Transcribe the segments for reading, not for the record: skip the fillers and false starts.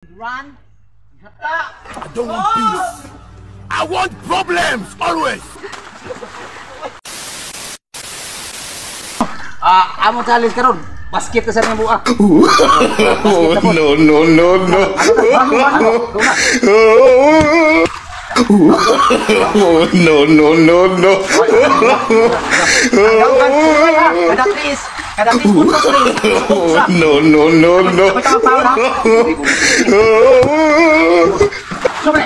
Run. I don't want peace. I want problems always. Amo challenge karon. Basket ka sa mga buak. No, no, no, no. No, no, no, no. Kada Chris puntos Chris. No, no, no, no. Sobre.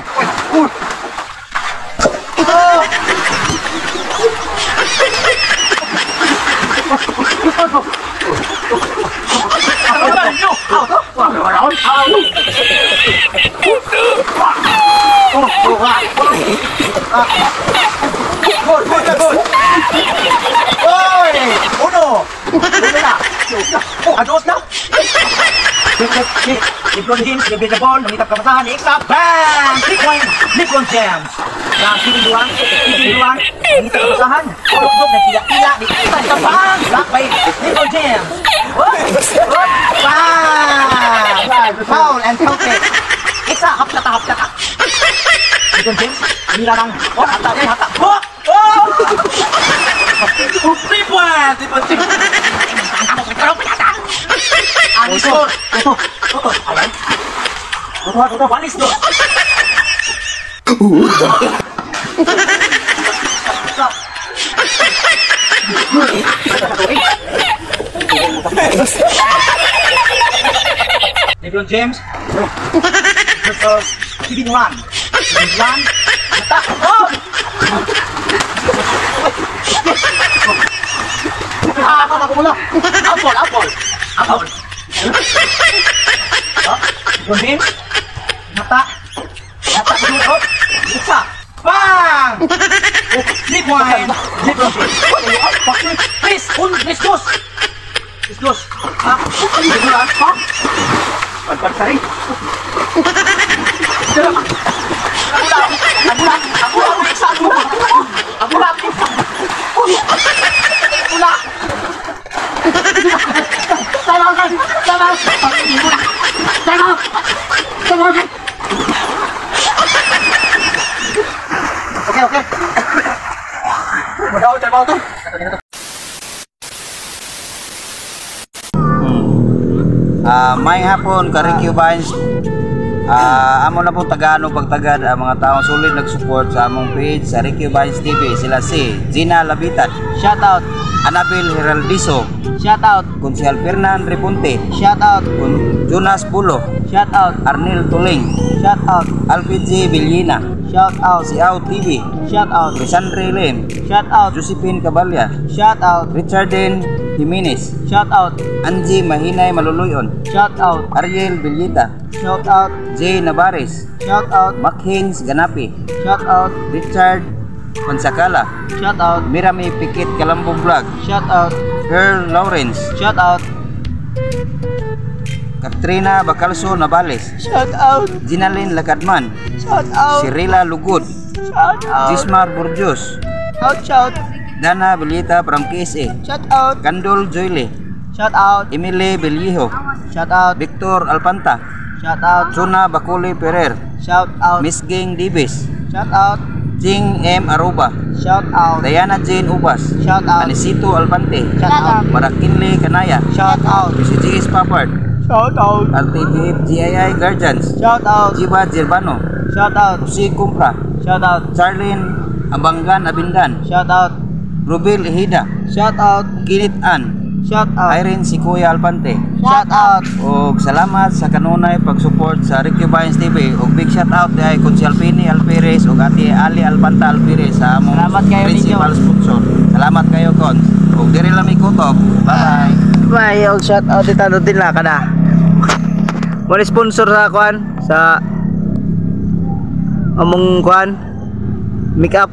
Ados na. LeBron James, bebek the ball, mengitap kapasahan, iksa, bang! 3 point, LeBron James. Yang Kevin Durant, mengitap kapasahan, duduk dan tidak, dikita, bang! Block by LeBron James. Bang! Foul and counted. Iksa, hapta. LeBron James, nilarang. Hapta. 3 point, LeBron James. Anisor, ayan. Tutuwa, balis do. LeBron James versus Kevin Durant. Attack. Oh! Ako mula. Apple. LeBron James. Mata duduk. Bisa. Bang! 3 point. LeBron James. Please dos. Durant. Sari. Oke. Modal terbang tuh. May hapon ka Ricky Vines. Amo na po tagano pagtagad ang mga taong sulit nag-support sa among page sa Ricky Vines TV. Sila si Gina Labitat, shout out. Anabel Heraldizo, shout out. Consihal Fernan Repunte, shout out. Jonas Pulo, shout out. Arnel Tuling, shout out. Alfie Villina, shout out. Si Au TV, shout out. Risandre Lim, shout out. Josephine Cabalya, shout out. Richarden Jimenez, shout out. Angie Mahinay Maluluyon, shout out. Ariel Villita, shout out. Jay Navares, shout out. Makhins Ganapi, shout out. Richard Pansakala, shout out. Mirami Pikit Kalambo Vlog, shout out. Earl Lawrence, shout out. Katrina Bacalso Navales, shout out. Ginalyn Lakadman, shout out. Cirila Lugod, shout out. Gismar Burjos, shout. Dana Belita from KSA, shout out. Kandol Joyle, shout out. Emily Bellijo, shout out. Victor Alpanta, shout out. Zona Bacoli Perer, shout out. Miss Ging Divis, shout out. Jing M. Aruba, shout out. Diana Jane Ubas, shout out. Anisito Alpante, shout out. Marakinle Kanaya, shout out. PCGS Papard, shout out. RTBF GII Guardians, shout out. Jiba Jirbano, shout out. Usi Kumpra, shout out. Charlene Abanggan Abindan, shout out. Rubil Ihida, shout out. Kinit An, shout out. Irene Sikuya Alpante, shout out. Og salamat sa kanunay pag-support sa Ricky Vines TV. Og big shout out kay Consihal Pini Alperes og Ate Ali Alpanta Alperes sa among principal sponsor. Salamat kayo kon. Og diri lang mi kutob. Bye. Bye. Og shout out dito din la kada. Mo sponsor sa kuan sa among kuan make up.